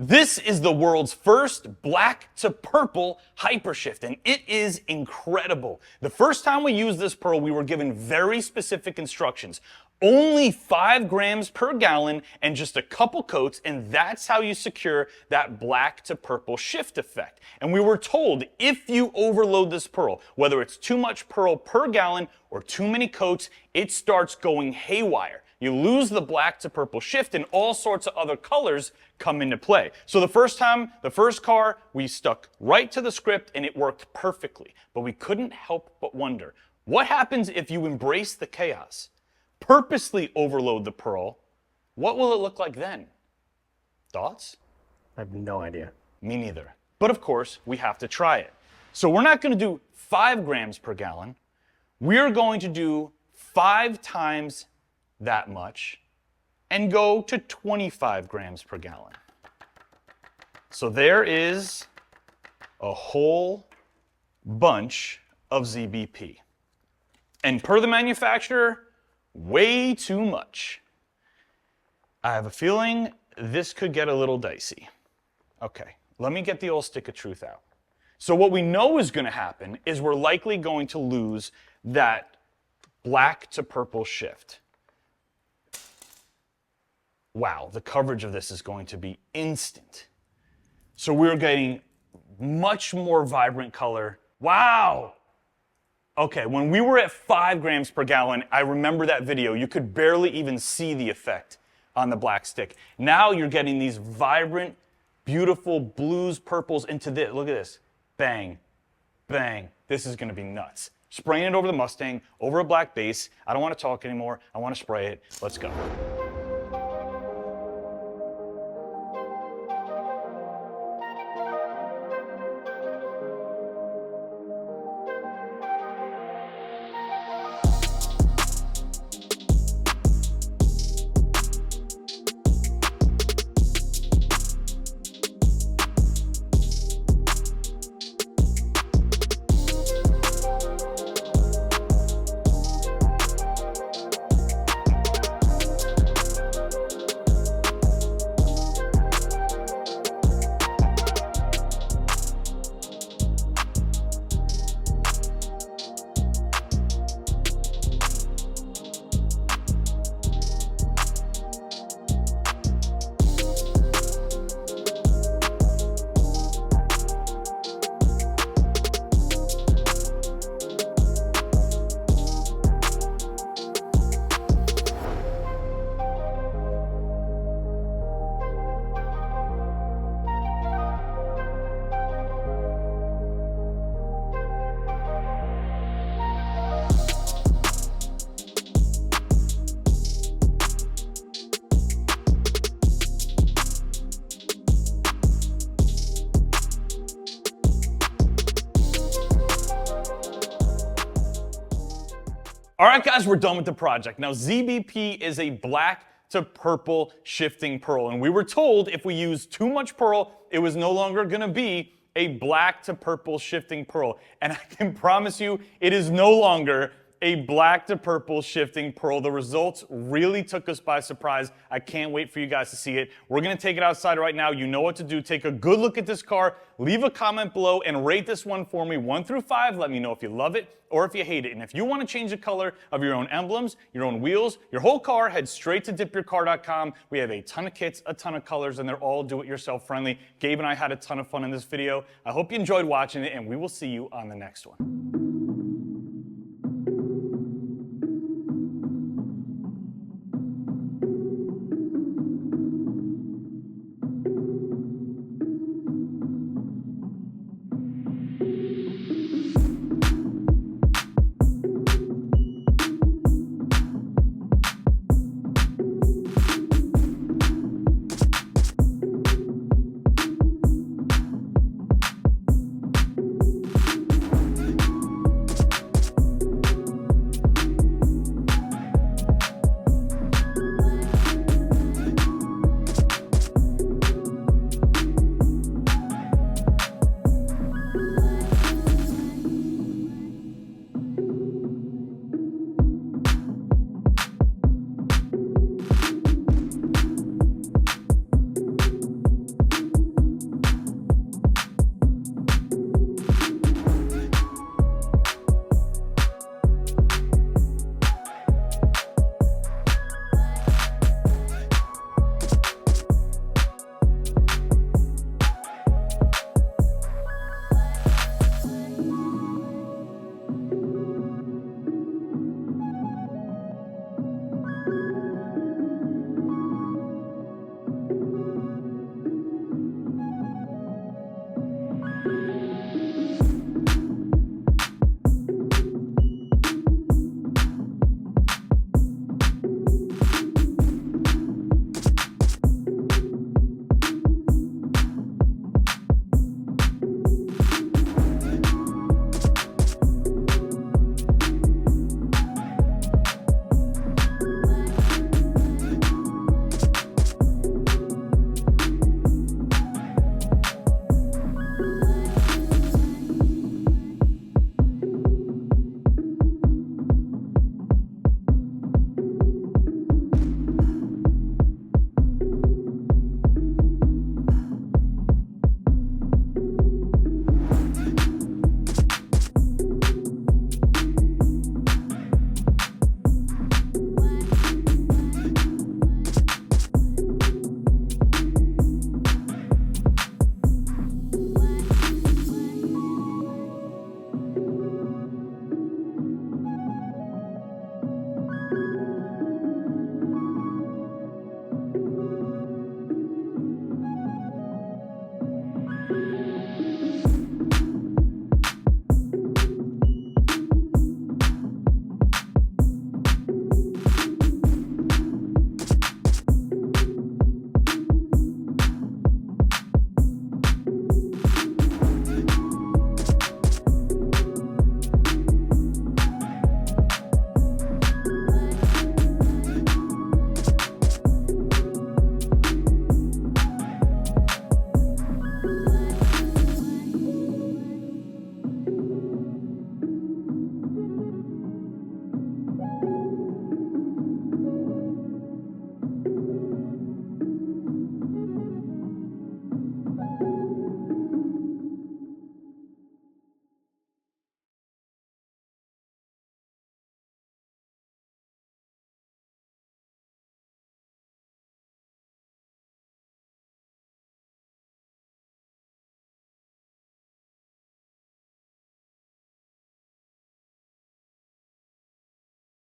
This is the world's first black to purple hypershift, and it is incredible. The first time we used this pearl, we were given very specific instructions. Only 5 grams per gallon and just a couple coats, and that's how you secure that black to purple shift effect. And we were told if you overload this pearl, whether it's too much pearl per gallon or too many coats, it starts going haywire. You lose the black to purple shift and all sorts of other colors come into play. So the first car, we stuck right to the script and it worked perfectly. But we couldn't help but wonder, what happens if you embrace the chaos? Purposely overload the pearl, what will it look like then? Thoughts? I have no idea. Me neither. But of course, we have to try it. So we're not going to do 5 grams per gallon. We're going to do 5 times that much and go to 25 grams per gallon. So there is a whole bunch of ZBP. And per the manufacturer, way too much. I have a feeling this could get a little dicey. Okay, let me get the old stick of truth out. So what we know is going to happen is we're likely going to lose that black to purple shift. Wow, the coverage of this is going to be instant. So we're getting much more vibrant color. Wow! Okay, when we were at 5 grams per gallon, I remember that video. You could barely even see the effect on the black stick. Now you're getting these vibrant, beautiful blues, purples into this. Look at this. Bang, bang. This is going to be nuts. Spraying it over the Mustang, over a black base. I don't want to talk anymore. I want to spray it. Let's go. All right, guys, we're done with the project. Now, ZBP is a black to purple shifting pearl, and we were told if we used too much pearl, it was no longer going to be a black to purple shifting pearl. And I can promise you, it is no longer a black to purple shifting pearl. The results really took us by surprise. I can't wait for you guys to see it. We're going to take it outside right now. You know what to do. Take a good look at this car. Leave a comment below and rate this one for me 1 through 5. Let me know if you love it or if you hate it. And if you want to change the color of your own emblems, your own wheels, your whole car, head straight to DipYourCar.com. We have a ton of kits, a ton of colors, and they're all do-it-yourself friendly. Gabe and I had a ton of fun in this video. I hope you enjoyed watching it, and we will see you on the next one.